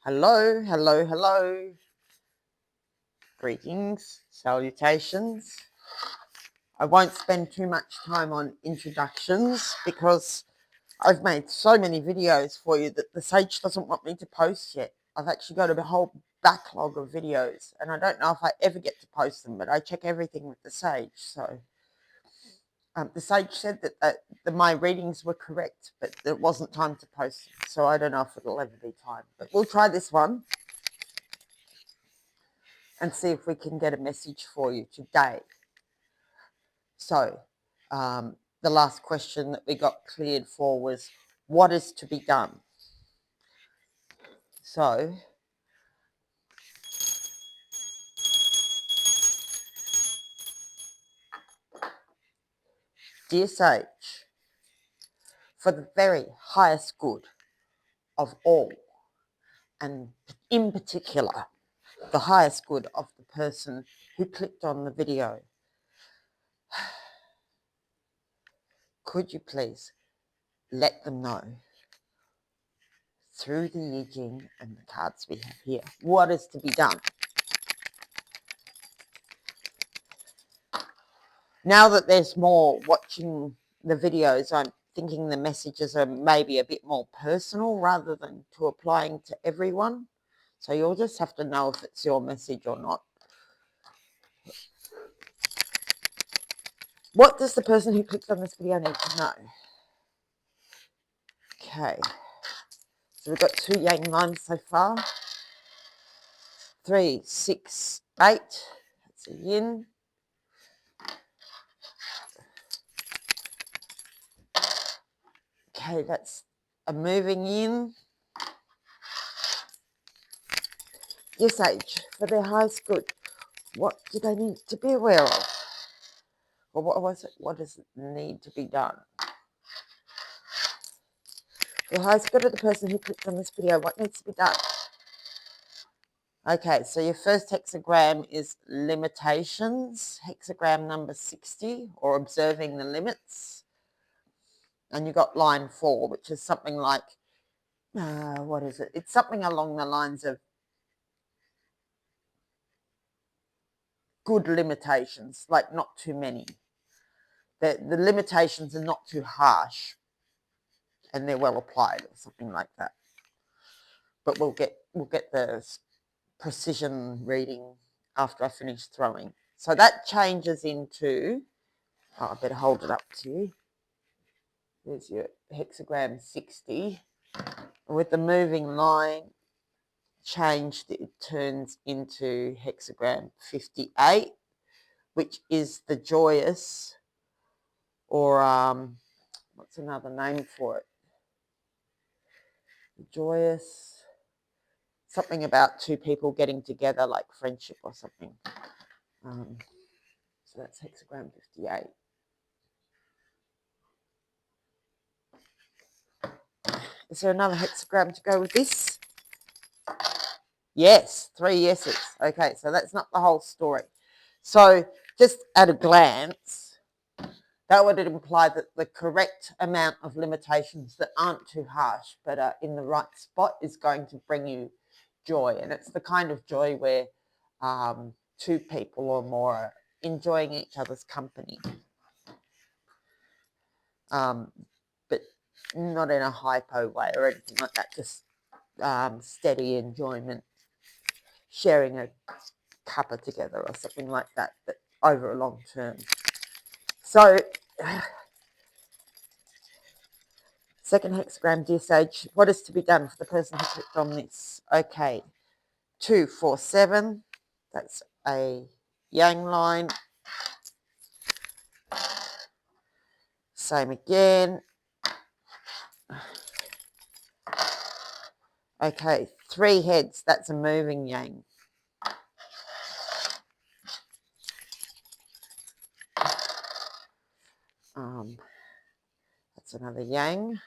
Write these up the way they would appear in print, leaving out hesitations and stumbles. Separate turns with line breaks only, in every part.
Hello, hello, hello. Greetings, salutations. I won't spend too much time on introductions because I've made so many videos for you that the Sage doesn't want me to post yet. I've actually got a whole backlog of videos and I don't know if I ever get to post them, but I check everything with the Sage. So the Sage said that my readings were correct, but it wasn't time to post them. So I don't know if it'll ever be time, but we'll try this one and see if we can get a message for you today. So the last question that we got cleared for was, what is to be done? So dear Sage, for the very highest good of all, and in particular, the highest good of the person who clicked on the video, could you please let them know through the I Ching and the cards we have here what is to be done? Now that there's more watching the videos, I'm thinking the messages are maybe a bit more personal rather than to applying to everyone. So you'll just have to know if it's your message or not. What does the person who clicked on this video need to know? Okay, so we've got 2 yang lines so far. 3, 6, 8. That's a yin. Okay, that's a moving yin. Dear Sage, for their highest good, what do they need to be aware of? Or what does it need to be done? The highest good of the person who clicked on this video, what needs to be done? Okay, so your first hexagram is limitations, hexagram number 60, or observing the limits. And you got line 4, which is something like, what is it? It's something along the lines of good limitations, like not too many. The limitations are not too harsh and they're well applied, or something like that. But we'll get the precision reading after I finish throwing. So that changes into, I better hold it up to you. There's your hexagram 60. With the moving line changed, it turns into hexagram 58, which is the joyous, or what's another name for it? The joyous, something about 2 people getting together, like friendship or something. So that's hexagram 58. Is there another hexagram to go with this? Yes, 3 yeses. Okay, so that's not the whole story. So just at a glance, that would imply that the correct amount of limitations that aren't too harsh but are in the right spot is going to bring you joy. And it's the kind of joy where 2 people or more are enjoying each other's company. But not in a hypo way or anything like that, just steady enjoyment, sharing a cuppa together or something like that, but over a long term. So, second hexagram, dear Sage, what is to be done for the person who clicked on this? Okay, 2, 4, 7, that's a yang line. Same again. Okay, 3 heads, that's a moving yang. That's another yang.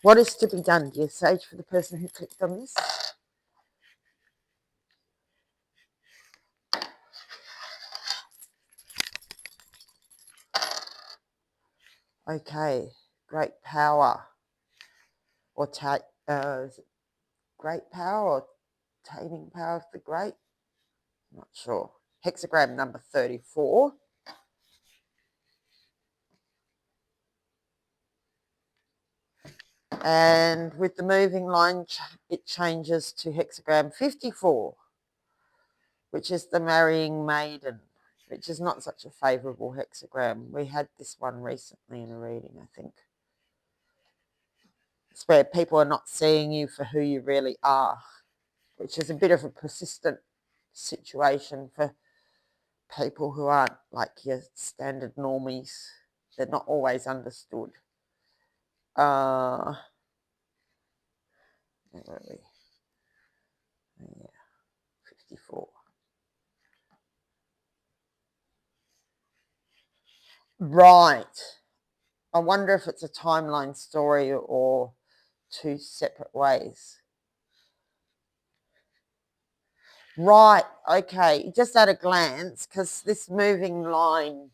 What is to be done, dear Sage, for the person who clicked on this? Okay, great power, or great power or taming power of the great. I'm not sure. Hexagram number 34. And with the moving line, it changes to hexagram 54, which is the marrying maiden, which is not such a favourable hexagram. We had this one recently in a reading, I think. It's where people are not seeing you for who you really are, which is a bit of a persistent situation for people who aren't like your standard normies. They're not always understood. Where were we? Yeah, 54. Right. I wonder if it's a timeline story or two separate ways. Right, okay, just at a glance, because this moving line,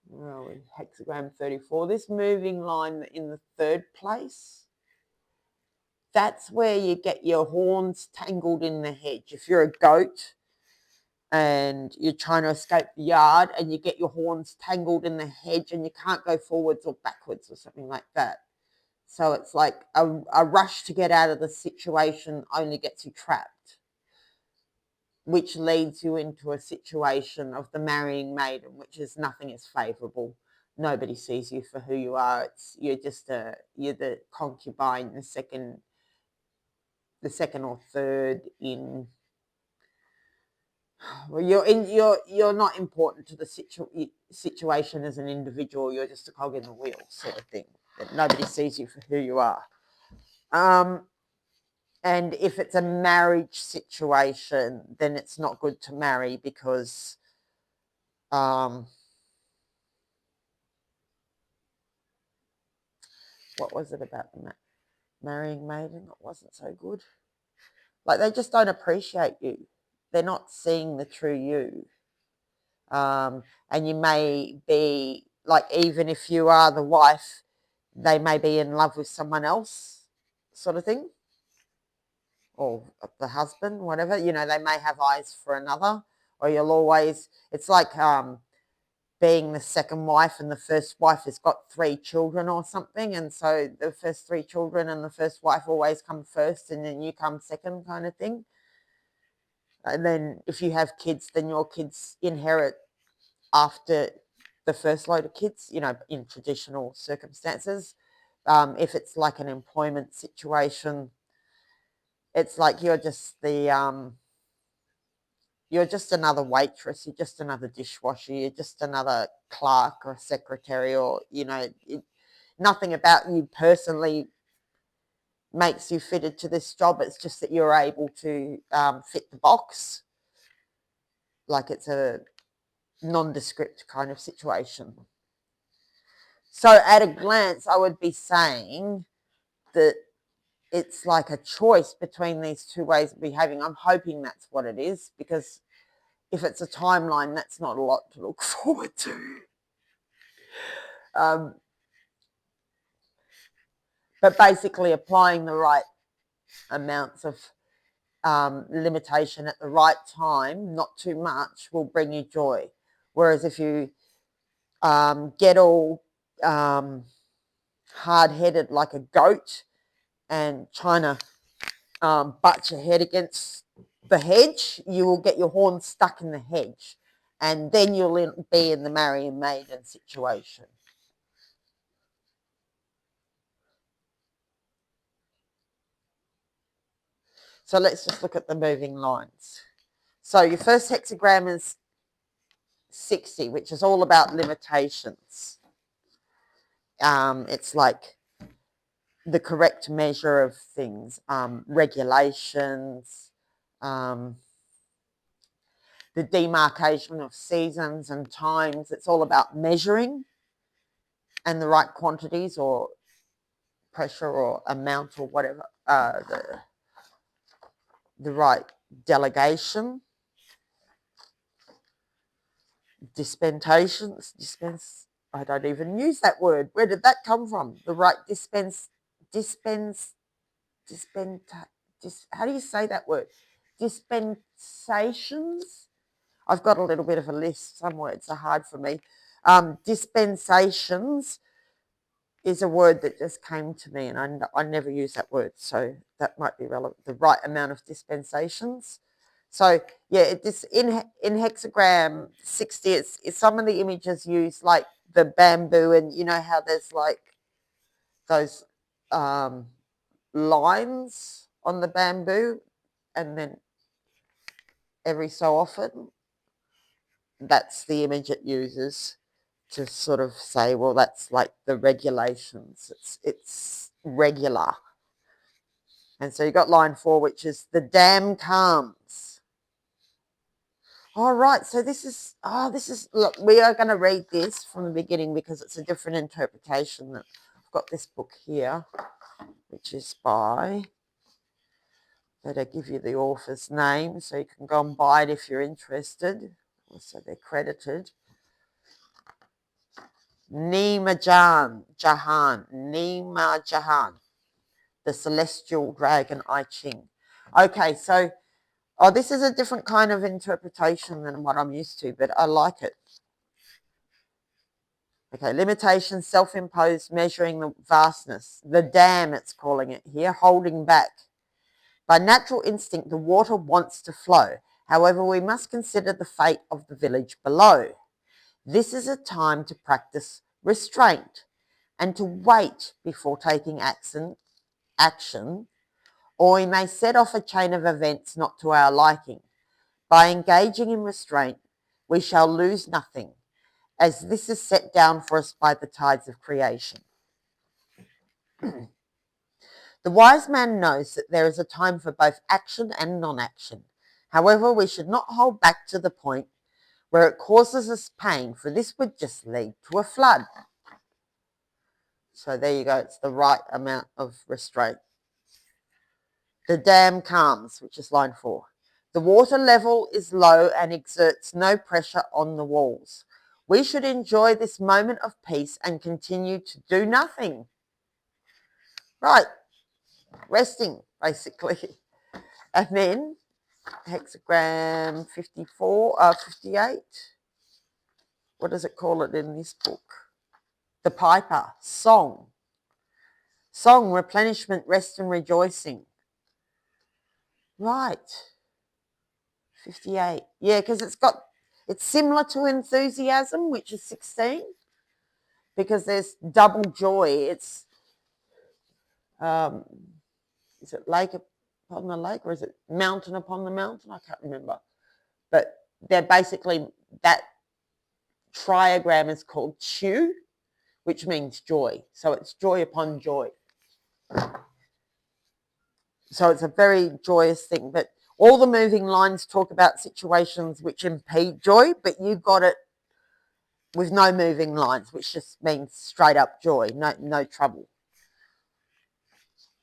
where are we? Hexagram 34, this moving line in the third place, that's where you get your horns tangled in the hedge. If you're a goat and you're trying to escape the yard and you get your horns tangled in the hedge and you can't go forwards or backwards or something like that. So it's like a rush to get out of the situation only gets you trapped, which leads you into a situation of the marrying maiden, which is nothing is favourable. Nobody sees you for who you are. You're the concubine, the second or third in. Well, you're not important to the situation as an individual. You're just a cog in the wheel, sort of thing. That nobody sees you for who you are. And if it's a marriage situation, then it's not good to marry because what was it about the marrying maiden? It wasn't so good. Like, they just don't appreciate you. They're not seeing the true you. And you may be, like, even if you are the wife, they may be in love with someone else, sort of thing. Or the husband, whatever. You know, they may have eyes for another. Or you'll always, it's like being the second wife and the first wife has got 3 children or something, and so the first 3 children and the first wife always come first and then you come second, kind of thing. And then if you have kids, then your kids inherit after the first load of kids, you know, in traditional circumstances. If it's like an employment situation, it's like you're just another waitress, you're just another dishwasher, you're just another clerk or secretary, or, you know, nothing about you personally makes you fitted to this job. It's just that you're able to fit the box. Like, it's a nondescript kind of situation. So at a glance, I would be saying that it's like a choice between these two ways of behaving. I'm hoping that's what it is, because if it's a timeline, that's not a lot to look forward to. But basically applying the right amounts of limitation at the right time, not too much, will bring you joy. Whereas if you get all hard-headed like a goat and trying to butt your head against the hedge, you will get your horns stuck in the hedge, and then you'll be in the marrying maiden situation. So let's just look at the moving lines. So your first hexagram is 60, which is all about limitations. It's like the correct measure of things, regulations, the demarcation of seasons and times. It's all about measuring and the right quantities or pressure or amount or whatever, the right delegation, I don't even use that word. Where did that come from? The right dispensation. how do you say that word? Dispensations. I've got a little bit of a list. Some words are hard for me. Dispensations is a word that just came to me, and I never use that word, so that might be relevant. The right amount of dispensations. So yeah, in hexagram 60, it's some of the images use like the bamboo, and you know how there's like those lines on the bamboo, and then every so often, that's the image it uses to sort of say, well, that's like the regulations. It's regular. And so you got line 4, which is the dam calms. All right, so this is, look, we are going to read this from the beginning because it's a different interpretation. I've got this book here, which is by, better give you the author's name so you can go and buy it if you're interested. Also, they're credited. Nima Jahan, the celestial dragon I Ching. Okay, so, this is a different kind of interpretation than what I'm used to, but I like it. Okay, limitation, self-imposed, measuring the vastness. The dam, it's calling it here, holding back. By natural instinct, the water wants to flow. However, we must consider the fate of the village below. This is a time to practice restraint and to wait before taking action, or we may set off a chain of events not to our liking. By engaging in restraint, we shall lose nothing, as this is set down for us by the tides of creation. The wise man knows that there is a time for both action and non-action. However, we should not hold back to the point where it causes us pain, for this would just lead to a flood. So there you go, it's the right amount of restraint. The dam calms, which is line 4. The water level is low and exerts no pressure on the walls. We should enjoy this moment of peace and continue to do nothing. Right, resting, basically. And then hexagram 58. What does it call it in this book? The piper, song. Song, replenishment, rest and rejoicing. Right. 58. Yeah, because it's similar to enthusiasm, which is 16, because there's double joy. It's, is it lake upon the lake, or is it mountain upon the mountain? I can't remember. But they're basically, that triagram is called Chew, which means joy. So it's joy upon joy. So it's a very joyous thing. But all the moving lines talk about situations which impede joy, but you got it with no moving lines, which just means straight up joy, no trouble.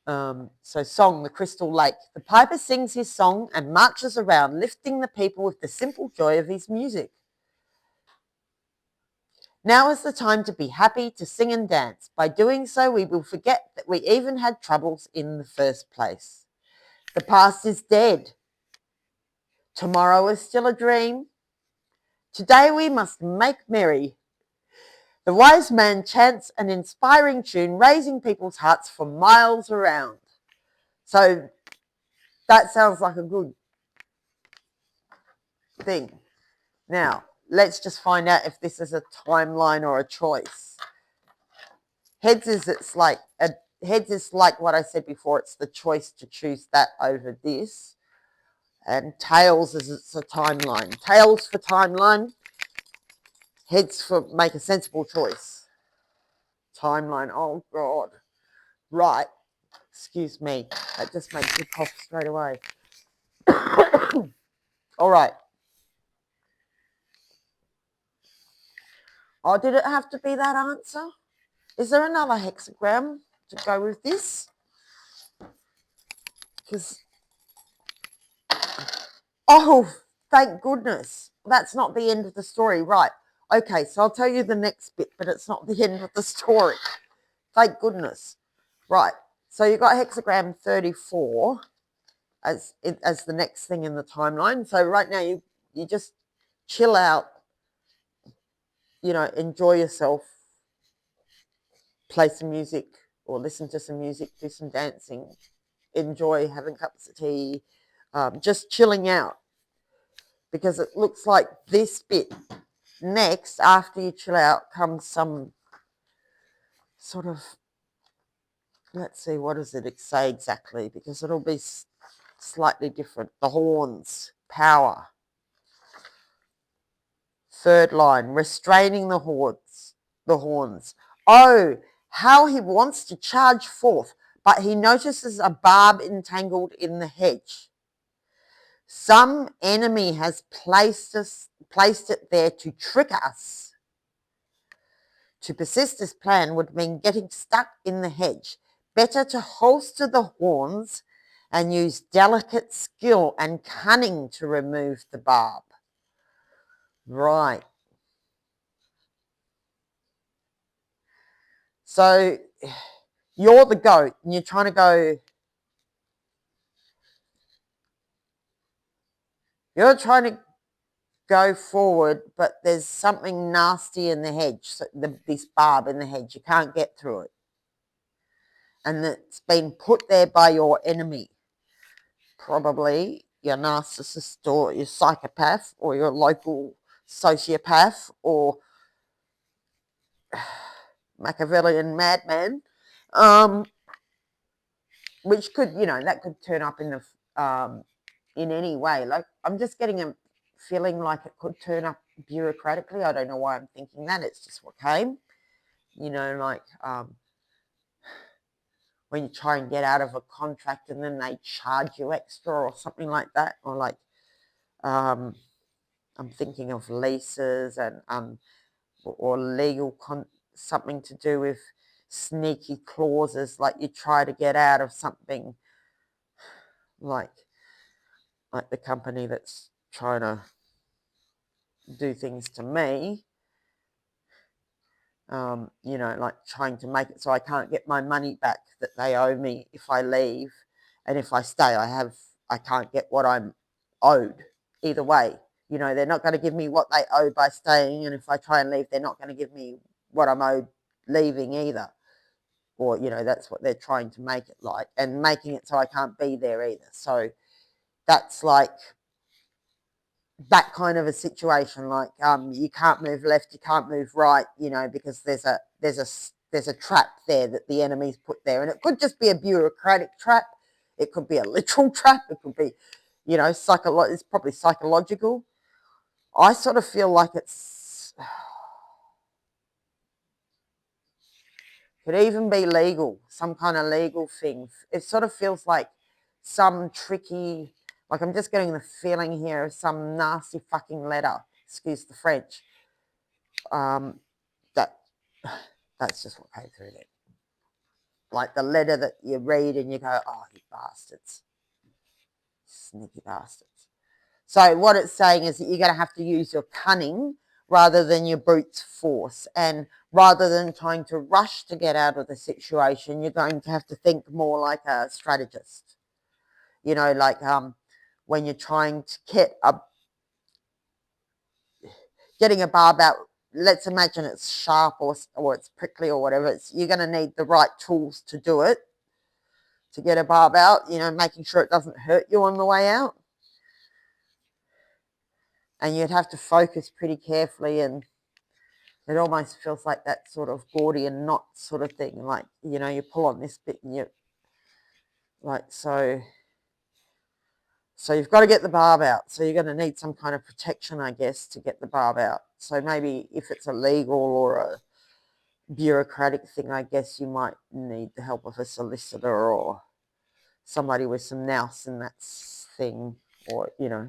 So song, the crystal lake. The piper sings his song and marches around, lifting the people with the simple joy of his music. Now is the time to be happy, to sing and dance. By doing so, we will forget that we even had troubles in the first place. The past is dead. Tomorrow is still a dream. Today we must make merry. The wise man chants an inspiring tune, raising people's hearts for miles around. So that sounds like a good thing. Now, let's just find out if this is a timeline or a choice. Heads is like what I said before. It's the choice to choose that over this. And tails is it's a timeline. Tails for timeline. Heads for make a sensible choice. Timeline. Oh, God. Right. Excuse me. That just makes me cough straight away. All right. Oh, did it have to be that answer? Is there another hexagram to go with this? Because, oh, thank goodness. That's not the end of the story. Right. Okay, so I'll tell you the next bit, but it's not the end of the story. Thank goodness. Right. So you've got hexagram 34 as the next thing in the timeline. So right now you just chill out, you know, enjoy yourself, play some music or listen to some music, do some dancing, enjoy having cups of tea, just chilling out, because it looks like this bit next, after you chill out, comes some sort of, let's see, what does it say exactly, because it'll be slightly different. The horns, power. Third line, restraining the horns. Oh, how he wants to charge forth, but he notices a barb entangled in the hedge. Some enemy has placed it there to trick us. To persist this plan would mean getting stuck in the hedge. Better to holster the horns and use delicate skill and cunning to remove the barb. Right. So you're the goat and you're trying to go forward, but there's something nasty in the hedge, so this barb in the hedge. You can't get through it. And it's been put there by your enemy. Probably your narcissist or your psychopath or your local sociopath or Machiavellian madman, which could, you know, that could turn up in any way. Like, I'm just getting a feeling like it could turn up bureaucratically. I don't know why I'm thinking that. It's just what came. You know, like when you try and get out of a contract and then they charge you extra or something like that, or like I'm thinking of leases and or legal something to do with sneaky clauses, like you try to get out of something, like the company that's trying to do things to me, you know, like trying to make it so I can't get my money back that they owe me if I leave, and if I stay I can't get what I'm owed either way. You know, they're not going to give me what they owe by staying, and if I try and leave, they're not going to give me what I'm owed leaving either. Or, you know, that's what they're trying to make it like, and making it so I can't be there either. So that's like that kind of a situation, like you can't move left, you can't move right, you know, because there's a trap there that the enemy's put there. And it could just be a bureaucratic trap, it could be a literal trap, it could be, you know, it's probably psychological. I sort of feel like it's could even be legal, some kind of legal thing. It sort of feels like some tricky, like I'm just getting the feeling here of some nasty fucking letter, excuse the French. That's just what came through there. Like the letter that you read and you go, oh, you bastards. Sneaky bastards. So what it's saying is that you're going to have to use your cunning rather than your brute force. And rather than trying to rush to get out of the situation, you're going to have to think more like a strategist. You know, like when you're trying to getting a barb out, let's imagine it's sharp or it's prickly or whatever. You're going to need the right tools to do it, to get a barb out, you know, making sure it doesn't hurt you on the way out. And you'd have to focus pretty carefully, and it almost feels like that sort of Gordian knot sort of thing. Like, you know, you pull on this bit and you, like, so you've got to get the barb out. So you're going to need some kind of protection, I guess, to get the barb out. So maybe if it's a legal or a bureaucratic thing, I guess you might need the help of a solicitor or somebody with some nous in that thing, or, you know,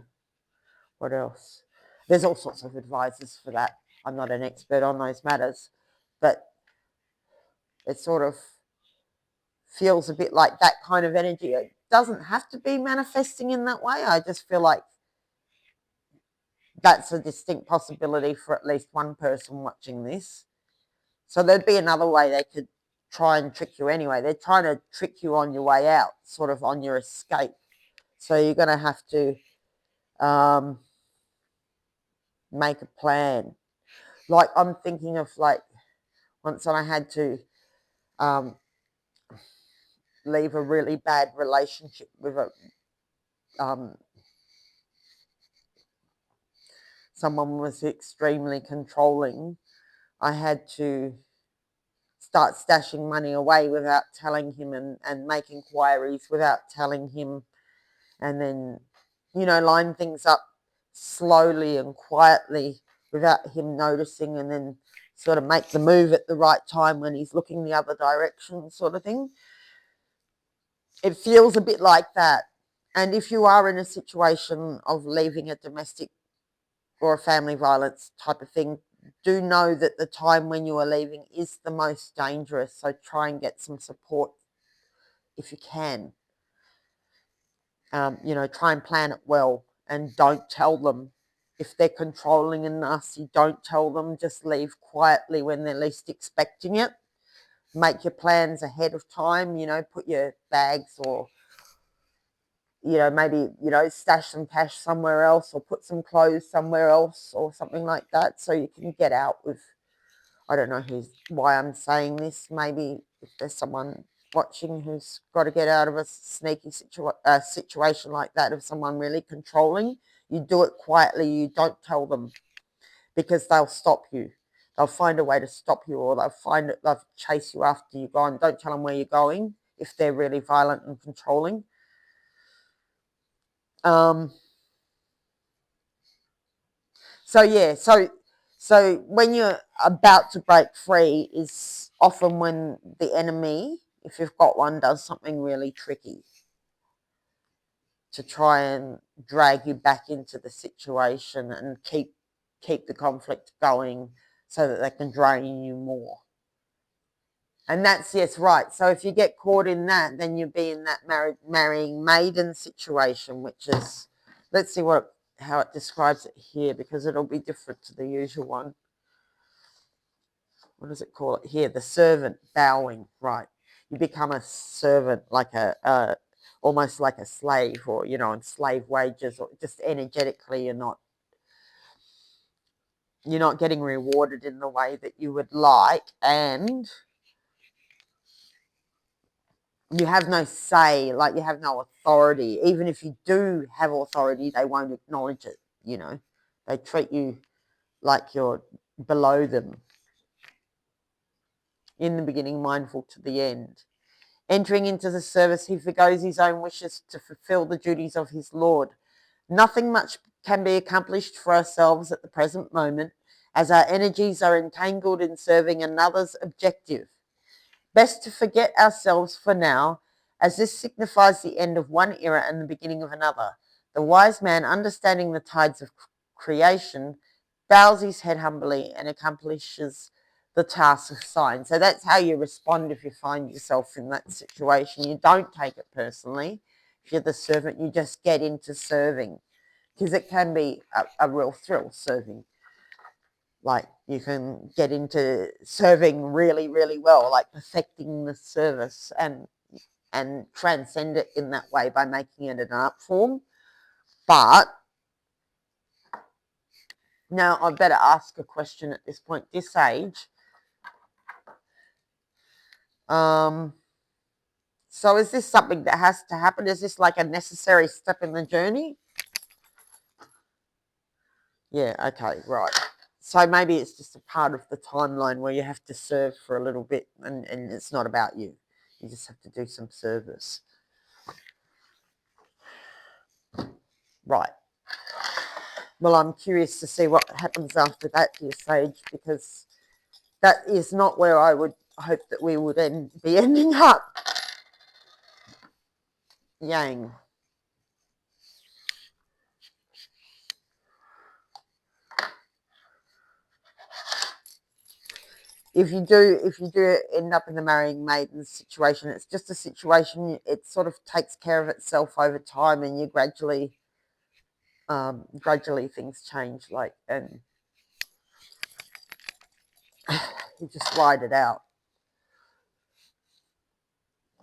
what else? There's all sorts of advisors for that. I'm not an expert on those matters, but it sort of feels a bit like that kind of energy. It doesn't have to be manifesting in that way. I just feel like that's a distinct possibility for at least one person watching this. So there'd be another way they could try and trick you anyway. They're trying to trick you on your way out, sort of on your escape. So you're going to have to make a plan. Like I'm thinking of like once I had to leave a really bad relationship with a someone was extremely controlling. I had to start stashing money away without telling him and make inquiries without telling him, and then, you know, line things up slowly and quietly without him noticing, and then sort of make the move at the right time when he's looking the other direction, sort of thing. It feels a bit like that. And if you are in a situation of leaving a domestic or a family violence type of thing, do know that the time when you are leaving is the most dangerous. So try and get some support if you can. You know, try and plan it well and don't tell them. If they're controlling and nasty, don't tell them. Just leave quietly when they're least expecting it. Make your plans ahead of time, you know, put your bags or, you know, maybe, you know, stash some cash somewhere else or put some clothes somewhere else or something like that so you can get out with, I don't know why I'm saying this. Maybe if there's someone watching who's got to get out of a sneaky situation like that of someone really controlling, you do it quietly. You don't tell them because they'll stop you. They'll find a way to stop you, or they'll chase you after you're gone. Don't tell them where you're going if they're really violent and controlling. So yeah, so when you're about to break free is often when the enemy, if you've got one, does something really tricky to try and drag you back into the situation and keep the conflict going so that they can drain you more. And that's, yes, right. So if you get caught in that, then you'll be in that marrying maiden situation, which is, let's see how it describes it here, because it'll be different to the usual one. What does it call it here? The servant bowing, right? You become a servant, like almost like a slave, or, you know, on slave wages, or just energetically you're not getting rewarded in the way that you would like, and you have no say, like you have no authority. Even if you do have authority, they won't acknowledge it, you know. They treat you like you're below them. In the beginning, mindful to the end. Entering into the service, he forgoes his own wishes to fulfill the duties of his Lord. Nothing much can be accomplished for ourselves at the present moment, as our energies are entangled in serving another's objective. Best to forget ourselves for now, as this signifies the end of one era and the beginning of another. The wise man, understanding the tides of creation, bows his head humbly and accomplishes the task of sign. So that's how you respond if you find yourself in that situation. You don't take it personally. If you're the servant, you just get into serving, because it can be a real thrill, serving. Like you can get into serving really, really well, like perfecting the service and transcend it in that way by making it an art form. But now I better ask a question at this point, this age. So is this something that has to happen? Is this like a necessary step in the journey? Yeah, okay, right. So maybe it's just a part of the timeline where you have to serve for a little bit, and it's not about you. You just have to do some service. Right. Well, I'm curious to see what happens after that, dear Sage, because that is not where I would hope that we would be ending up. Yang. If you do end up in the marrying maiden situation, it's just a situation. It sort of takes care of itself over time, and you gradually things change, like, and you just ride it out.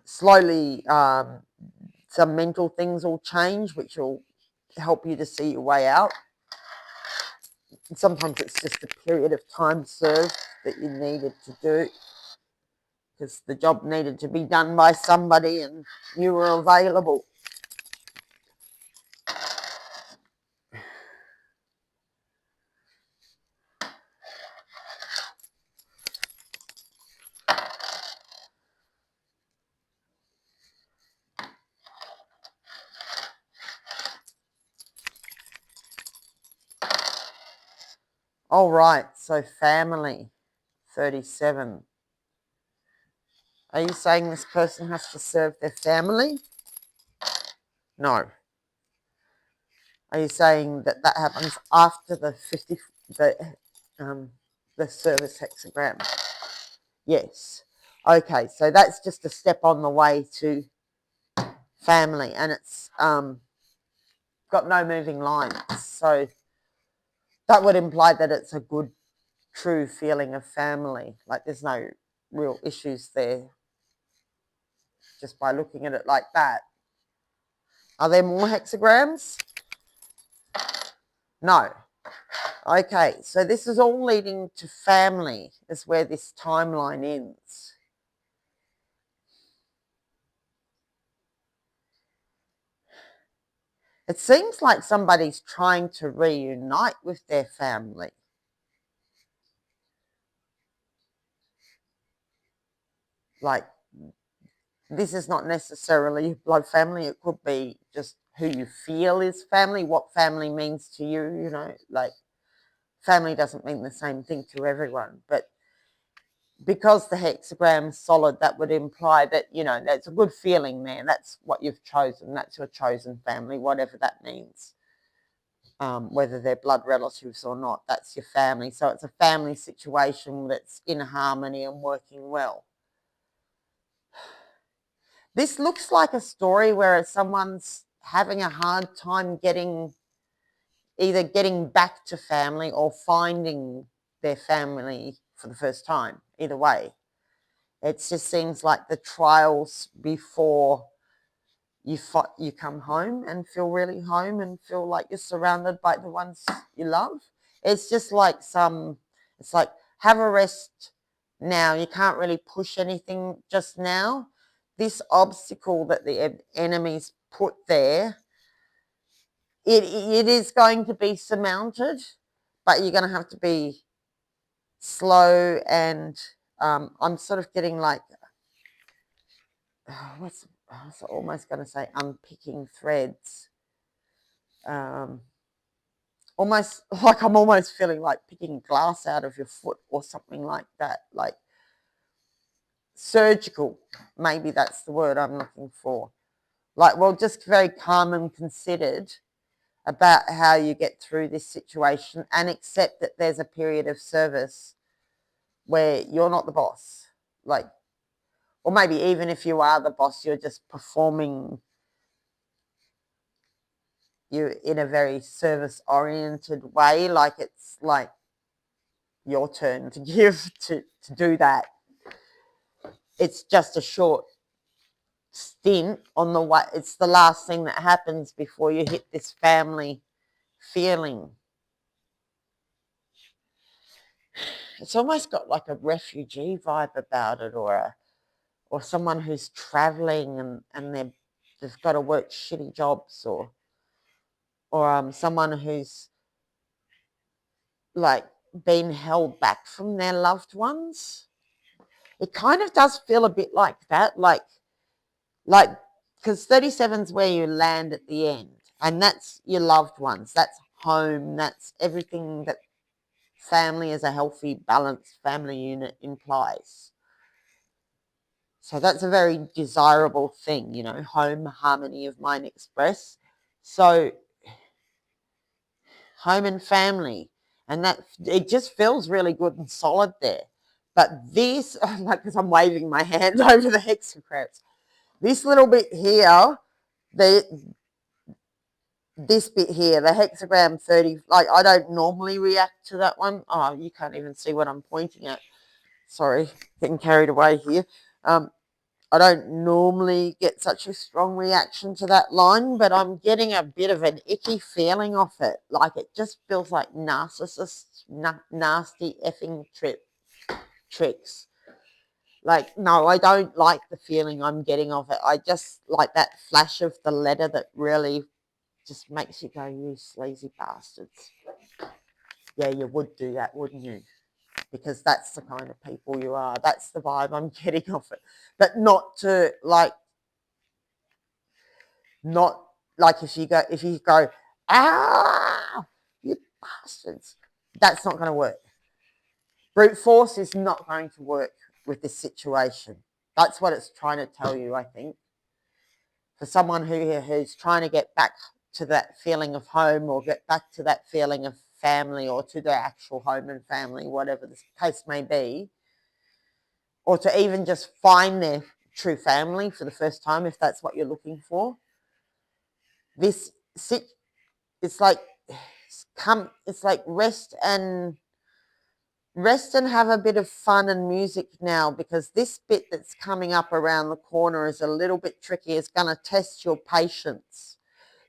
slowly some mental things will change, which will help you to see your way out. And sometimes it's just a period of time served that you needed to do, because the job needed to be done by somebody and you were available. All right, so family, 37. Are you saying this person has to serve their family? No. Are you saying that that happens after the the service hexagram? Yes. Okay, so that's just a step on the way to family, and it's got no moving lines. So that would imply that it's a good, true feeling of family. Like there's no real issues there just by looking at it like that. Are there more hexagrams? No. Okay, so this is all leading to family, is where this timeline ends. It seems like somebody's trying to reunite with their family. Like, this is not necessarily blood family. It could be just who you feel is family, what family means to you, you know. Like, family doesn't mean the same thing to everyone. But because the hexagram's solid, that would imply that, you know, that's a good feeling there. That's what you've chosen. That's your chosen family, whatever that means. Whether they're blood relatives or not, that's your family. So it's a family situation that's in harmony and working well. This looks like a story where someone's having a hard time either getting back to family or finding their family for the first time. Either way, it just seems like the trials before you come home and feel really home and feel like you're surrounded by the ones you love. It's just like it's like, have a rest now. You can't really push anything just now. This obstacle that the enemies put there, it is going to be surmounted, but you're going to have to be slow. And I'm sort of getting like, I was almost going to say unpicking threads. Almost like I'm almost feeling like picking glass out of your foot or something like that. Like surgical, maybe that's the word I'm looking for. Like, well, just very calm and considered about how you get through this situation, and accept that there's a period of service where you're not the boss. Like, or maybe even if you are the boss, you're just performing you in a very service oriented way. Like it's like your turn to give to do that. It's just a short stint on the way. It's the last thing that happens before you hit this family feeling. It's almost got like a refugee vibe about it, or someone who's traveling and they've got to work shitty jobs, or someone who's like been held back from their loved ones. It kind of does feel a bit like that, like because 37's where you land at the end, and that's your loved ones, that's home, that's everything that family as a healthy, balanced family unit implies. So that's a very desirable thing, you know, home, harmony of mind express. So home and family, and that it just feels really good and solid there. But this, like, because I'm waving my hand over the hexagrams, this little bit here, this bit here, the hexagram 30, like I don't normally react to that one. Oh, you can't even see what I'm pointing at. Sorry, getting carried away here. I don't normally get such a strong reaction to that line, but I'm getting a bit of an icky feeling off it. Like it just feels like narcissist, nasty effing tricks. Like, no, I don't like the feeling I'm getting of it. I just like that flash of the letter that really just makes you go, you sleazy bastards. Yeah, you would do that, wouldn't you? Because that's the kind of people you are. That's the vibe I'm getting off it. But not if you go, ah, you bastards. That's not going to work. Brute force is not going to work with this situation. That's what it's trying to tell you, I think. For someone who's trying to get back to that feeling of home, or get back to that feeling of family, or to their actual home and family, whatever the case may be, or to even just find their true family for the first time, if that's what you're looking for. It's like rest and have a bit of fun and music now, because this bit that's coming up around the corner is a little bit tricky. It's going to test your patience.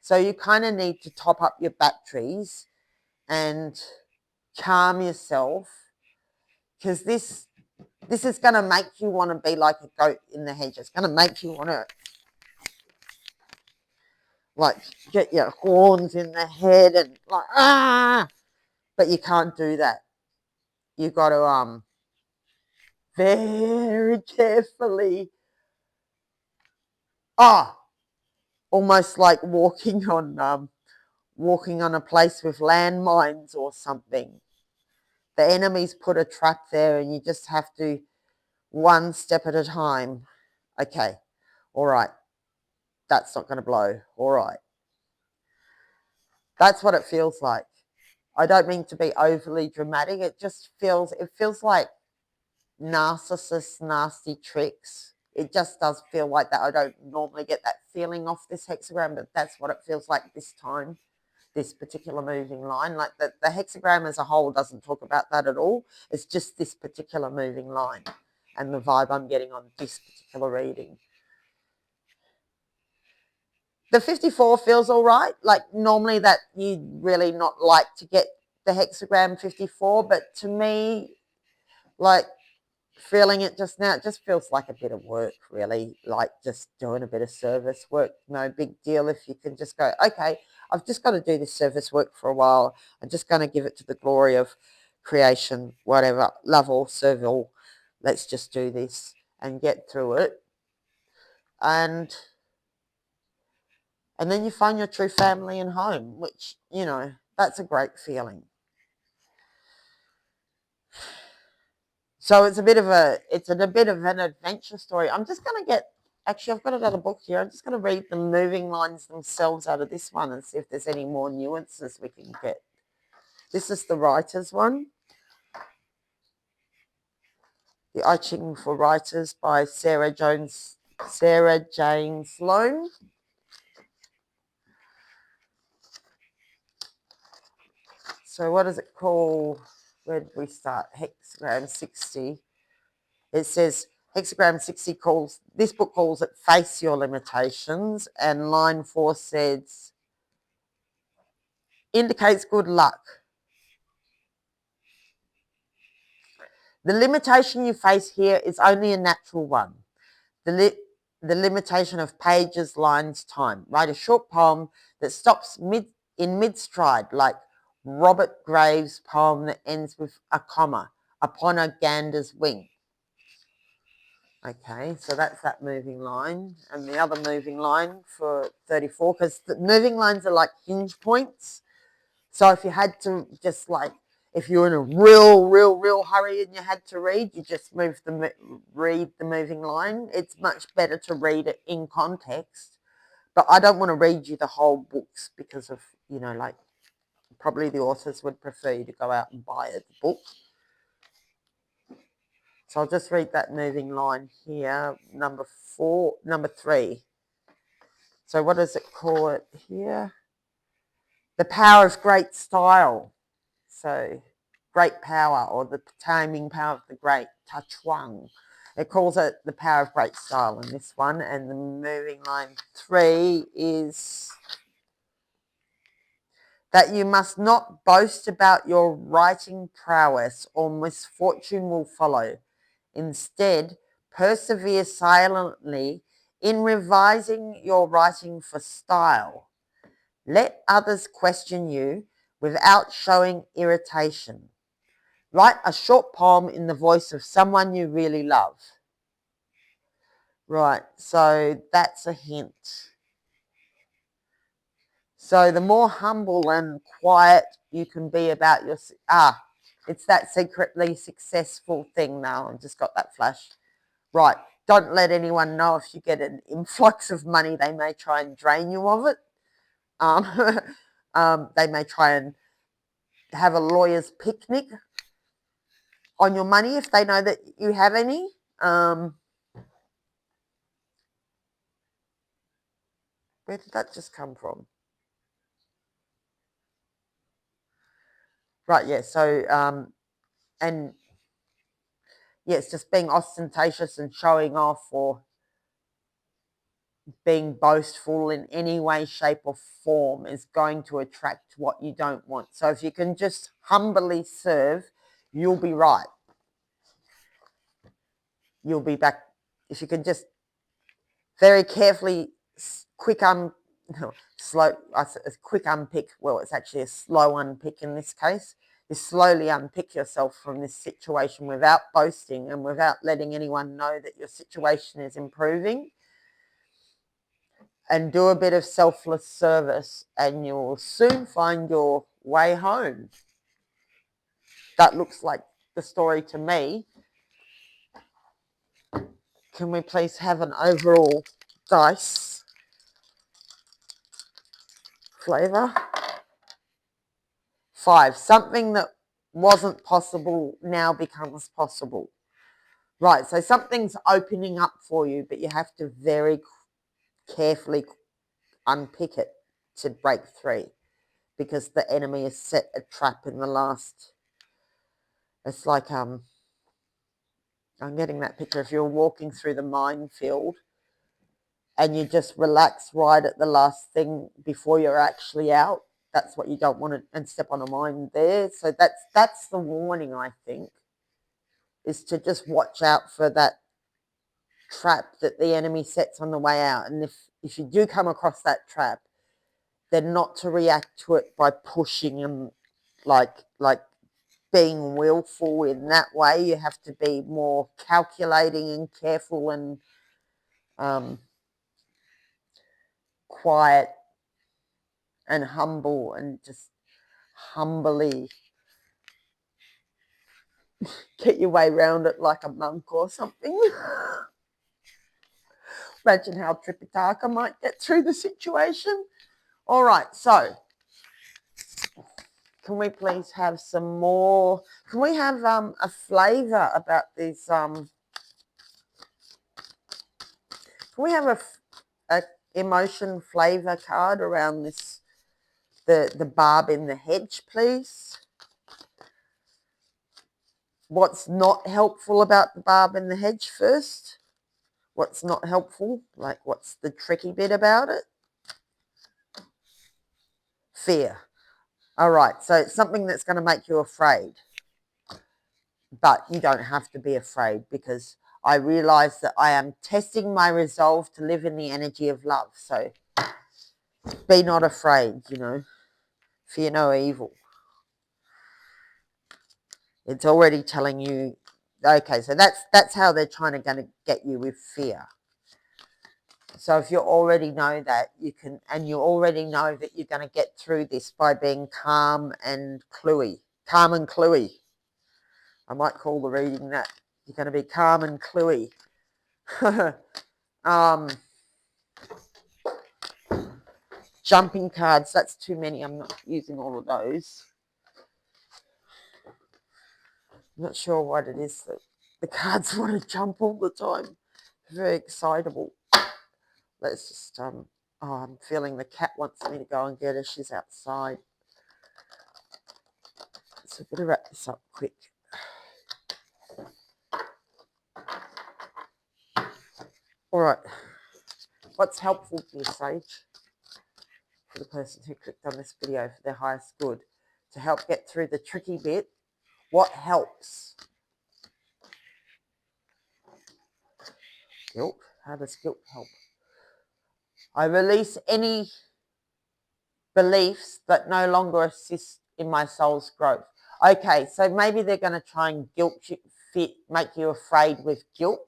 So you kind of need to top up your batteries and calm yourself, because this is going to make you want to be like a goat in the hedge. It's going to make you want to like get your horns in the head and like, but you can't do that. You got to very carefully, almost like walking on a place with landmines or something. The enemy's put a trap there, and you just have to, one step at a time. Okay, all right, that's not going to blow. All right, that's what it feels like. I don't mean to be overly dramatic. It feels like narcissist, nasty tricks. It just does feel like that. I don't normally get that feeling off this hexagram, but that's what it feels like this time, this particular moving line. Like the hexagram as a whole doesn't talk about that at all. It's just this particular moving line and the vibe I'm getting on this particular reading. The 54 feels all right. Like normally that you'd really not like to get the hexagram 54, but to me, like, feeling it just now, it just feels like a bit of work, really, like just doing a bit of service work. No big deal if you can just go, okay, I've just got to do this service work for a while. I'm just going to give it to the glory of creation, whatever, love all, serve all. Let's just do this and get through it. And then you find your true family and home, which, that's a great feeling. So it's a bit of an adventure story. I'm just going to actually, I've got another book here. I'm just going to read the moving lines themselves out of this one and see if there's any more nuances we can get. This is the writer's one. The Ching for Writers by Sarah Jane Sloan. So what does it call? Where did we start? Hexagram 60. It says Hexagram 60 this book calls it Face Your Limitations, and line 4 says, indicates good luck. The limitation you face here is only a natural one. The limitation of pages, lines, time. Write a short poem that stops in mid-stride, like Robert Graves' poem that ends with a comma, upon a gander's wing. Okay, so that's that moving line. And the other moving line for 34, because the moving lines are like hinge points. So if you had to just if you're in a real hurry and you had to read, you just read the moving line. It's much better to read it in context. But I don't want to read you the whole books because of, probably the authors would prefer you to go out and buy the book. So I'll just read that moving line here, number 3. So what does it call it here? The power of great style. So great power, or the taming power of the great, Ta Chuang. It calls it the power of great style in this one. And the moving line 3 is that you must not boast about your writing prowess, or misfortune will follow. Instead, persevere silently in revising your writing for style. Let others question you without showing irritation. Write a short poem in the voice of someone you really love. Right, so that's a hint. So the more humble and quiet you can be about your... it's that secretly successful thing now. I've just got that flash. Right, don't let anyone know if you get an influx of money. They may try and drain you of it. They may try and have a lawyer's picnic on your money if they know that you have any. Where did that just come from? Right, yeah, so, and yeah, it's just being ostentatious and showing off, or being boastful in any way, shape, or form is going to attract what you don't want. So if you can just humbly serve, you'll be right. You'll be back. If you can just very carefully, quick unpick. Well, it's actually a slow unpick in this case. You slowly unpick yourself from this situation without boasting and without letting anyone know that your situation is improving. And do a bit of selfless service, and you'll soon find your way home. That looks like the story to me. Can we please have an overall dice flavor? 5. Something that wasn't possible now becomes possible. Right, so something's opening up for you, but you have to very carefully unpick it to break 3, because the enemy has set a trap in the last... It's like, I'm getting that picture. If you're walking through the minefield and you just relax right at the last thing before you're actually out, that's what you don't want to, and step on a mine there. So that's the warning, I think, is to just watch out for that trap that the enemy sets on the way out. And if you do come across that trap, then not to react to it by pushing and like being willful in that way. You have to be more calculating and careful and quiet and humble, and just humbly get your way around it like a monk or something. Imagine how Tripitaka might get through the situation. All right, so can we please have some more? Can we have a flavour about these? Can we have a emotion flavour card around this? The barb in the hedge, please. What's not helpful about the barb in the hedge first? What's not helpful? Like, what's the tricky bit about it? Fear. All right, so it's something that's going to make you afraid. But you don't have to be afraid, because I realize that I am testing my resolve to live in the energy of love. So be not afraid, fear no evil. It's already telling you, okay, so that's how they're going to get you, with fear. So if you already know that, you can, and you already know that you're going to get through this by being calm and cluey. Calm and cluey. I might call the reading that. You're going to be calm and cluey. Jumping cards, that's too many. I'm not using all of those. I'm not sure what it is that the cards want to jump all the time. Very excitable. Let's just, I'm feeling the cat wants me to go and get her. She's outside. So I better wrap this up quick. All right. What's helpful to you, Sage? For the person who clicked on this video for their highest good, to help get through the tricky bit, what helps? Guilt. How does guilt help? I release any beliefs that no longer assist in my soul's growth. Okay, so maybe they're going to try and guilt you, make you afraid with guilt.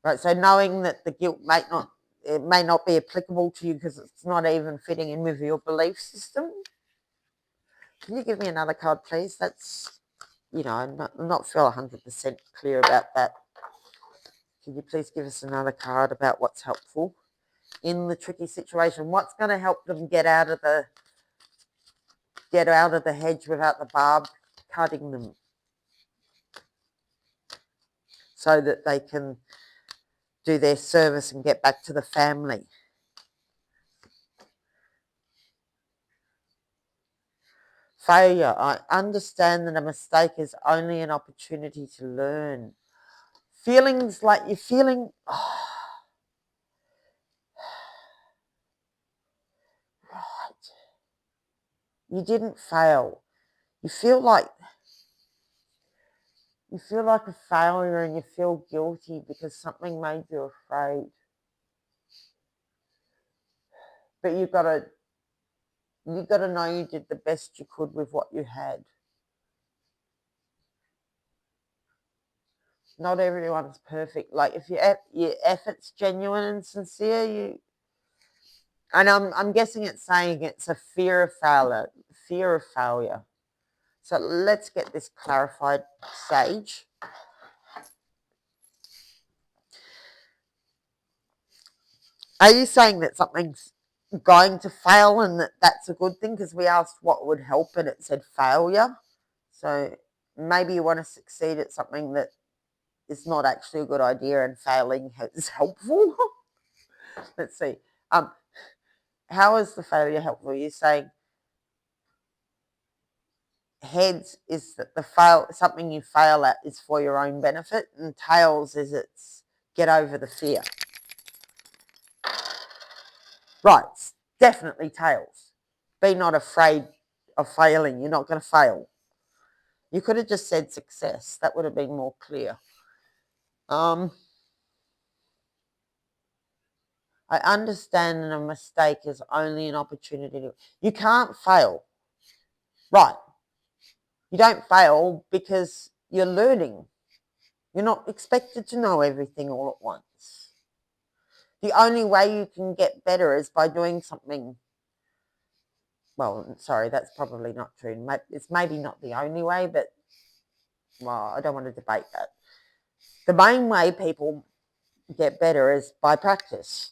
Right, so knowing that the guilt may not be applicable to you because it's not even fitting in with your belief system. Can you give me another card, please? That's, I'm not feel 100% clear about that. Can you please give us another card about what's helpful in the tricky situation? What's going to help them get out of the hedge without the barb cutting them, so that they can do their service and get back to the family? Failure. I understand that a mistake is only an opportunity to learn. Feelings like you're feeling, right, you didn't fail. You feel like a failure, and you feel guilty because something made you afraid. But you've got to know you did the best you could with what you had. Not everyone's perfect. Like, if your effort's genuine and sincere, and I'm guessing it's saying it's a fear of failure. So let's get this clarified, Sage. Are you saying that something's going to fail and that's a good thing? Because we asked what would help and it said failure. So maybe you want to succeed at something that is not actually a good idea, and failing is helpful. Let's see. How is the failure helpful? You're saying heads is that something you fail at is for your own benefit, and tails is it's get over the fear. Right, definitely tails. Be not afraid of failing. You're not going to fail. You could have just said success. That would have been more clear. I understand that a mistake is only an opportunity. You can't fail. Right. You don't fail because you're learning. You're not expected to know everything all at once. The only way you can get better is by doing something. Well, sorry, that's probably not true. It's maybe not the only way, but, well, I don't want to debate that. The main way people get better is by practice.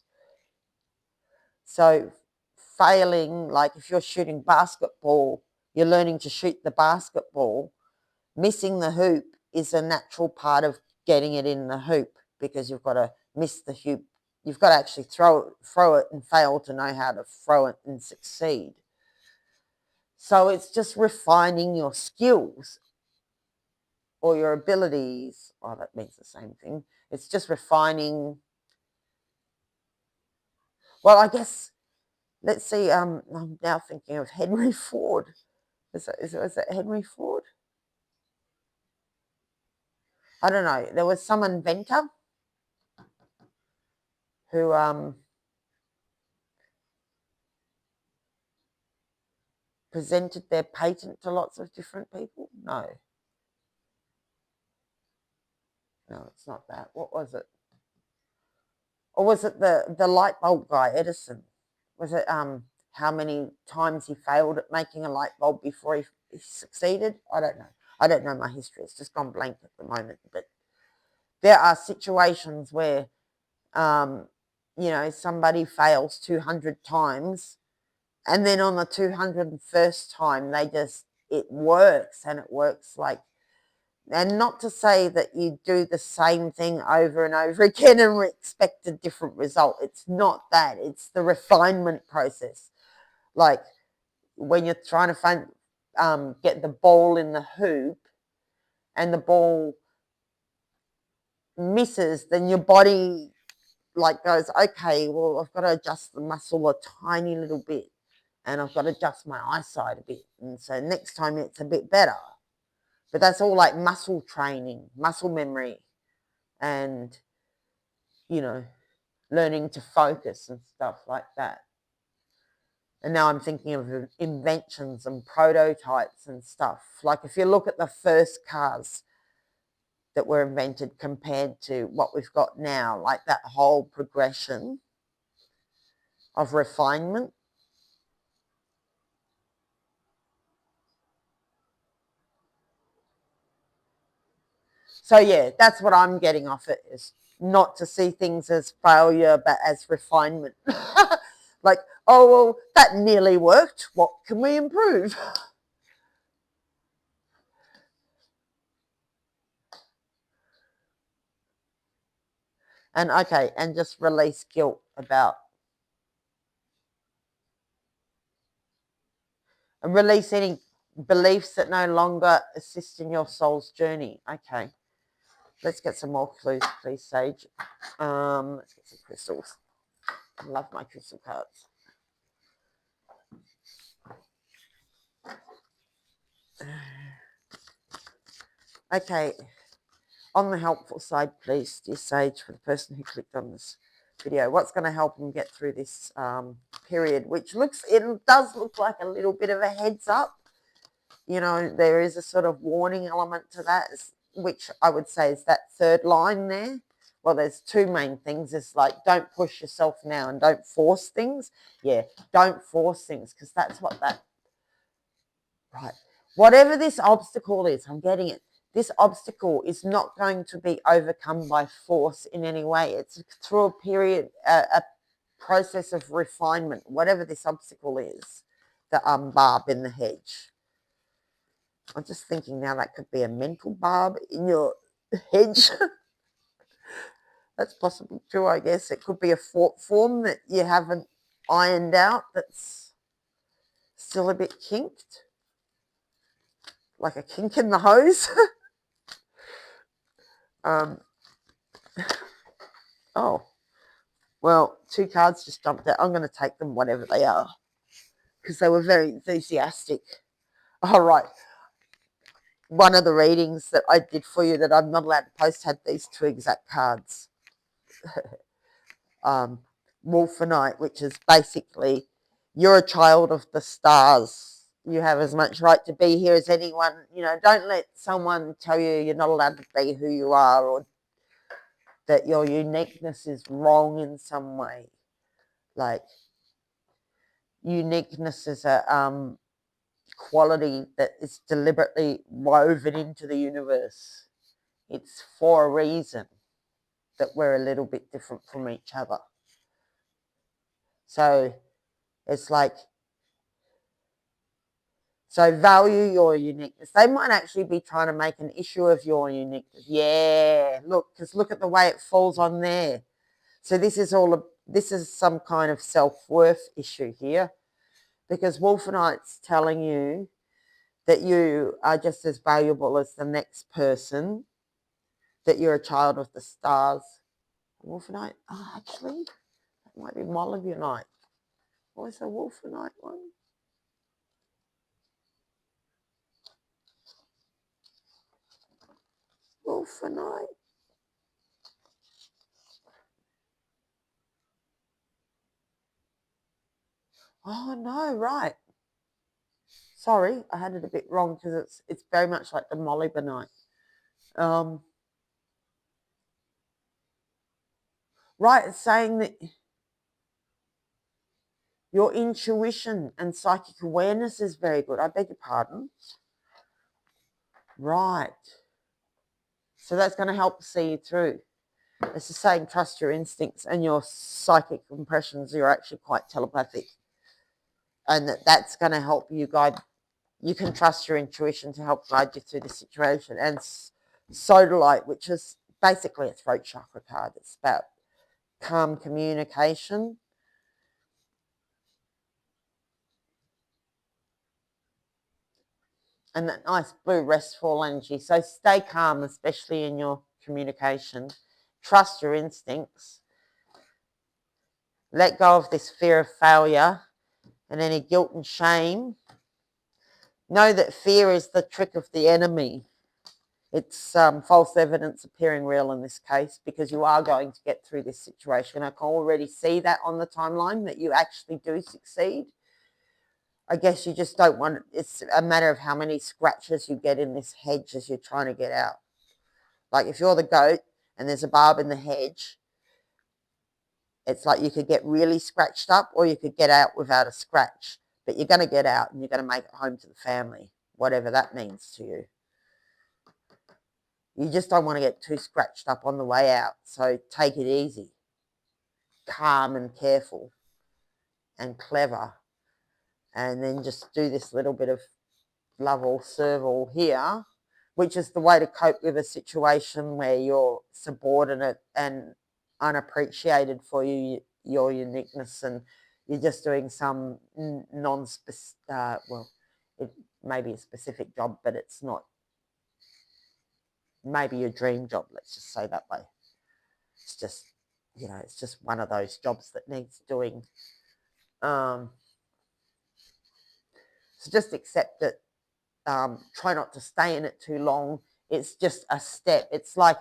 So failing, like if you're shooting basketball, you're learning to shoot the basketball. Missing the hoop is a natural part of getting it in the hoop, because you've got to miss the hoop. You've got to actually throw it and fail to know how to throw it and succeed. So it's just refining your skills or your abilities. Oh, that means the same thing. It's just refining. Well, I guess, let's see. I'm now thinking of Henry Ford. Is it Henry Ford? I don't know. There was some inventor who presented their patent to lots of different people. No, it's not that. What was it? Or was it the light bulb guy, Edison? Was it how many times he failed at making a light bulb before he succeeded? I don't know. I don't know my history. It's just gone blank at the moment. But there are situations where, somebody fails 200 times, and then on the 201st time, it works, and it works like. And not to say that you do the same thing over and over again and expect a different result. It's not that. It's the refinement process. Like when you're trying to get the ball in the hoop, and the ball misses, then your body like goes, okay, well, I've got to adjust the muscle a tiny little bit, and I've got to adjust my eyesight a bit, and so next time it's a bit better. But that's all like muscle training, muscle memory, and learning to focus and stuff like that. And now I'm thinking of inventions and prototypes and stuff. Like if you look at the first cars that were invented compared to what we've got now, like that whole progression of refinement. So yeah, that's what I'm getting off it, is not to see things as failure, but as refinement. Like, oh, well, that nearly worked. What can we improve? And okay, and just release guilt about, and release any beliefs that no longer assist in your soul's journey. Okay, let's get some more clues, please, Sage. Let's get some crystals. I love my crystal cards. Okay, on the helpful side, please, dear Sage, for the person who clicked on this video, what's going to help them get through this period, which does look like a little bit of a heads up. There is a sort of warning element to that, which I would say is that third line there. Well, there's two main things. It's like, don't push yourself now and don't force things. Yeah, don't force things, because that's what that, right. Whatever this obstacle is, I'm getting it. This obstacle is not going to be overcome by force in any way. It's through a period, a process of refinement, whatever this obstacle is, the barb in the hedge. I'm just thinking now that could be a mental barb in your hedge. That's possibly true, I guess. It could be a form that you haven't ironed out that's still a bit kinked, like a kink in the hose. Oh, well, two cards just jumped out. I'm going to take them, whatever they are, because they were very enthusiastic. All right. One of the readings that I did for you that I'm not allowed to post had these two exact cards. Wolfenite, which is basically, you're a child of the stars. You have as much right to be here as anyone. Don't let someone tell you you're not allowed to be who you are, or that your uniqueness is wrong in some way. Like, uniqueness is a quality that is deliberately woven into the universe. It's for a reason that we're a little bit different from each other. So it's like, so value your uniqueness. They might actually be trying to make an issue of your uniqueness. Yeah, because look at the way it falls on there. So this is some kind of self-worth issue here, because Wolfenite's telling you that you are just as valuable as the next person, that you're a child of the stars. Wolfenite, actually, that might be Molybdenite. What was the Wolfenite one? Wolfenite. Oh, no, right. Sorry, I had it a bit wrong, because it's very much like the molybdenite. Right, it's saying that your intuition and psychic awareness is very good. I beg your pardon. Right. So that's going to help see you through. It's the saying, trust your instincts, and your psychic impressions, you're actually quite telepathic. And that's going to help you guide. You can trust your intuition to help guide you through the situation. And Sodalite, which is basically a throat chakra card. It's about calm communication. and that nice blue restful energy. So stay calm, especially in your communication. Trust your instincts. Let go of this fear of failure and any guilt and shame. Know that fear is the trick of the enemy. It's false evidence appearing real in this case, because you are going to get through this situation. I can already see that on the timeline, that you actually do succeed. I guess you just don't want it. It's a matter of how many scratches you get in this hedge as you're trying to get out. Like if you're the goat and there's a barb in the hedge, it's like you could get really scratched up or you could get out without a scratch. But you're going to get out and you're going to make it home to the family, whatever that means to you. You just don't want to get too scratched up on the way out. So take it easy. Calm and careful and clever. And then just do this little bit of love all, serve all here, which is the way to cope with a situation where you're subordinate and unappreciated for your uniqueness, and you're just doing some non-specific, well, it may be a specific job, but it's not maybe your dream job, let's just say that way. It's just, it's just one of those jobs that needs doing. So just accept it. Try not to stay in it too long. It's just a step. It's like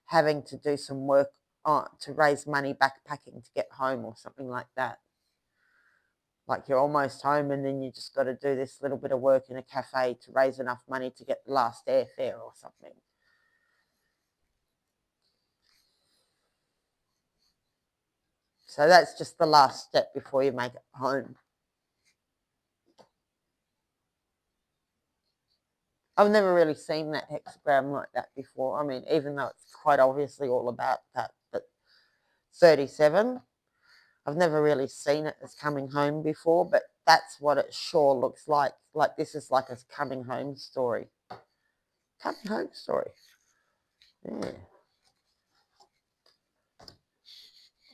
having to do some work to raise money backpacking to get home or something like that. Like you're almost home and then you just got to do this little bit of work in a cafe to raise enough money to get the last airfare or something. So that's just the last step before you make it home. I've never really seen that hexagram like that before. I mean, even though it's quite obviously all about that, but 37, I've never really seen it as coming home before, but that's what it sure looks like. Like this is like a coming home story. Coming home story. Yeah.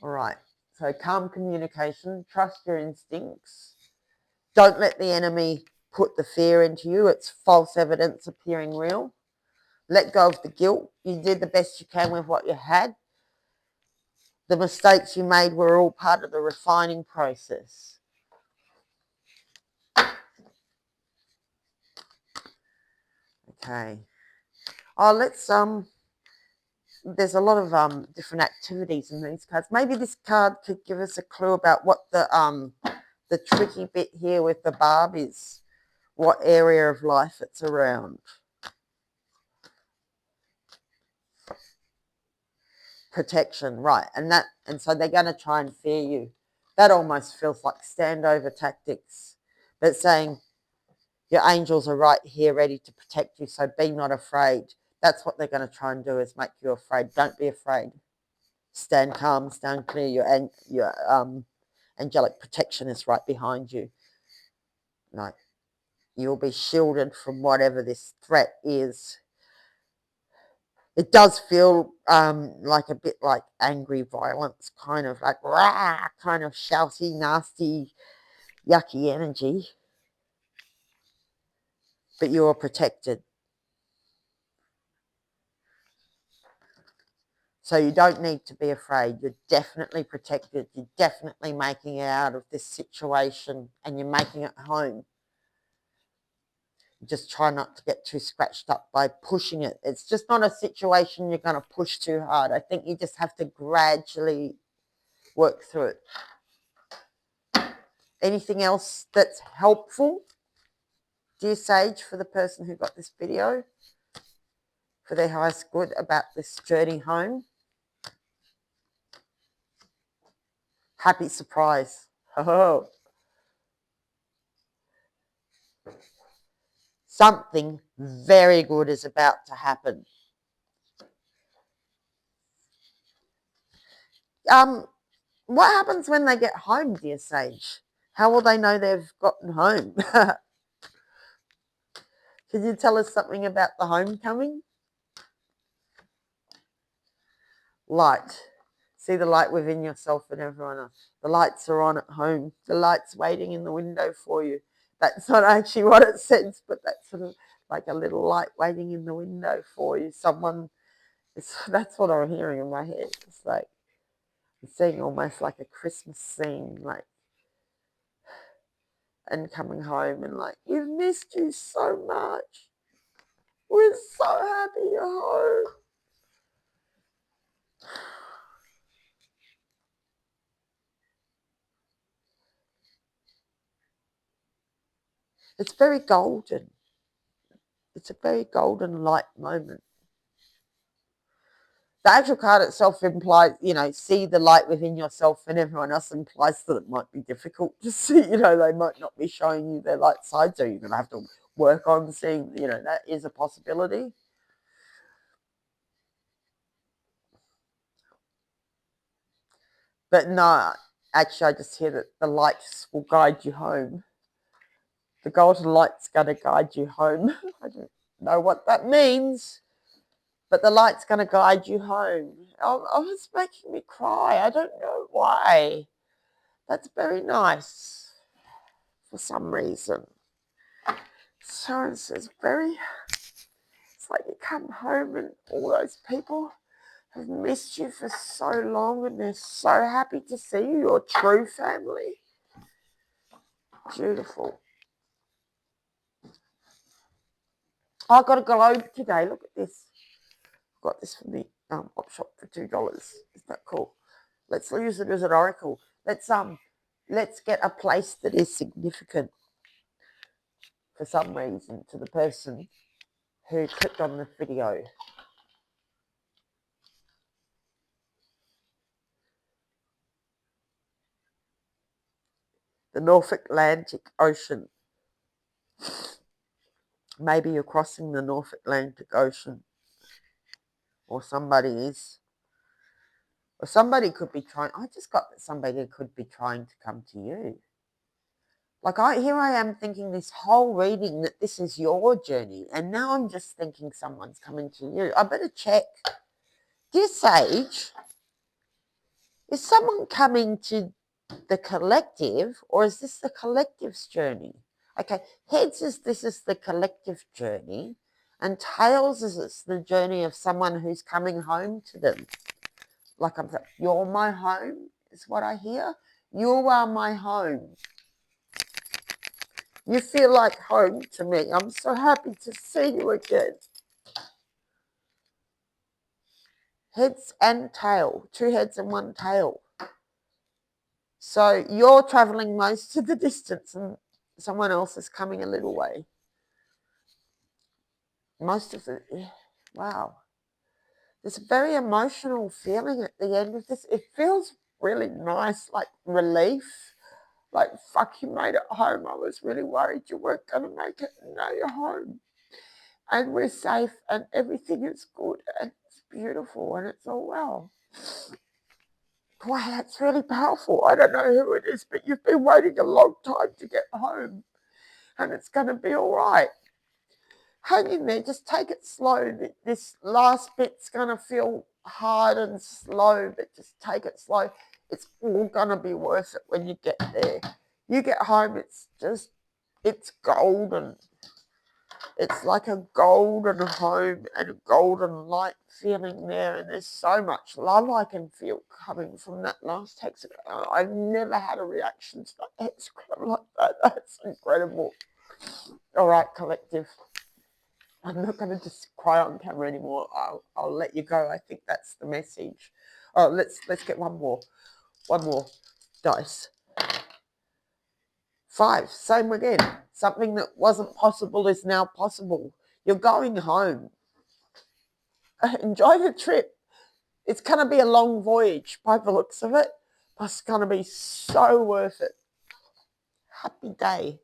All right. So calm communication, trust your instincts. Don't let the enemy put the fear into you. It's false evidence appearing real. Let go of the guilt. You did the best you can with what you had. The mistakes you made were all part of the refining process. Okay. Oh, let's there's a lot of different activities in these cards. Maybe this card could give us a clue about what the tricky bit here with the barb is. What area of life it's around. Protection, right. And so they're going to try and fear you. That almost feels like standover tactics. But saying your angels are right here ready to protect you, so be not afraid. That's what they're going to try and do, is make you afraid. Don't be afraid. Stand calm, stand clear. Your angelic protection is right behind you. Like, you'll be shielded from whatever this threat is. It does feel like a bit like angry violence, kind of like rah, kind of shouty, nasty, yucky energy. But you're protected. So you don't need to be afraid. You're definitely protected. You're definitely making it out of this situation, and you're making it home. Just try not to get too scratched up by pushing it. It's just not a situation you're going to push too hard. I think you just have to gradually work through it. Anything else that's helpful, dear Sage, for the person who got this video, for their highest good about this journey home? Happy surprise. Oh. Something very good is about to happen. What happens when they get home, dear Sage? How will they know they've gotten home? Could you tell us something about the homecoming? Light. See the light within yourself and everyone else. The lights are on at home. The light's waiting in the window for you. That's not actually what it says, but that's sort of like a little light waiting in the window for you. Someone, that's what I'm hearing in my head. It's like I'm seeing almost like a Christmas scene, like, and coming home and like, we've missed you so much. We're so happy you're home. It's very golden. It's a very golden light moment. The actual card itself implies, see the light within yourself, and everyone else implies that it might be difficult to see. They might not be showing you their light side, so you're going to have to work on seeing, that is a possibility. But no, actually, I just hear that the lights will guide you home. The golden light's going to guide you home. I don't know what that means, but the light's going to guide you home. Oh, it's making me cry. I don't know why. That's very nice for some reason. So it's like you come home and all those people have missed you for so long and they're so happy to see you, your true family. Beautiful. I got a globe today. Look at this. I got this from the op shop for $2. Isn't that cool? Let's use it as an oracle. Let's get a place that is significant for some reason to the person who clicked on the video. The North Atlantic Ocean. Maybe you're crossing the North Atlantic Ocean, or somebody is, or somebody could be trying. I just got that somebody could be trying to come to you. Like here I am thinking this whole reading that this is your journey, and now I'm just thinking someone's coming to you. I better check. Dear Sage, is someone coming to the collective, or is this the collective's journey? Okay, heads is this is the collective journey, and tails is it's the journey of someone who's coming home to them. Like you're my home is what I hear. You are my home. You feel like home to me. I'm so happy to see you again. Heads and tail. 2 heads and 1 tail. So you're travelling most of the distance and someone else is coming a little way. Most of it. Wow. There's a very emotional feeling at the end of this. It feels really nice, like relief. Like, fuck, you made it home. I was really worried you weren't going to make it. And now you're home. And we're safe and everything is good and it's beautiful and it's all well. Boy, that's really powerful. I don't know who it is, but you've been waiting a long time to get home and it's going to be all right. Hang in there. Just take it slow. This last bit's going to feel hard and slow, but just take it slow. It's all going to be worth it when you get there. You get home, it's golden. It's like a golden home and a golden light feeling there. And there's so much love I can feel coming from that last hexagram. I've never had a reaction to that hexagram like that. That's incredible. All right, collective. I'm not going to just cry on camera anymore. I'll let you go. I think that's the message. Oh, let's get one more dice. 5, same again. Something that wasn't possible is now possible. You're going home. Enjoy the trip. It's going to be a long voyage by the looks of it, but it's going to be so worth it. Happy day.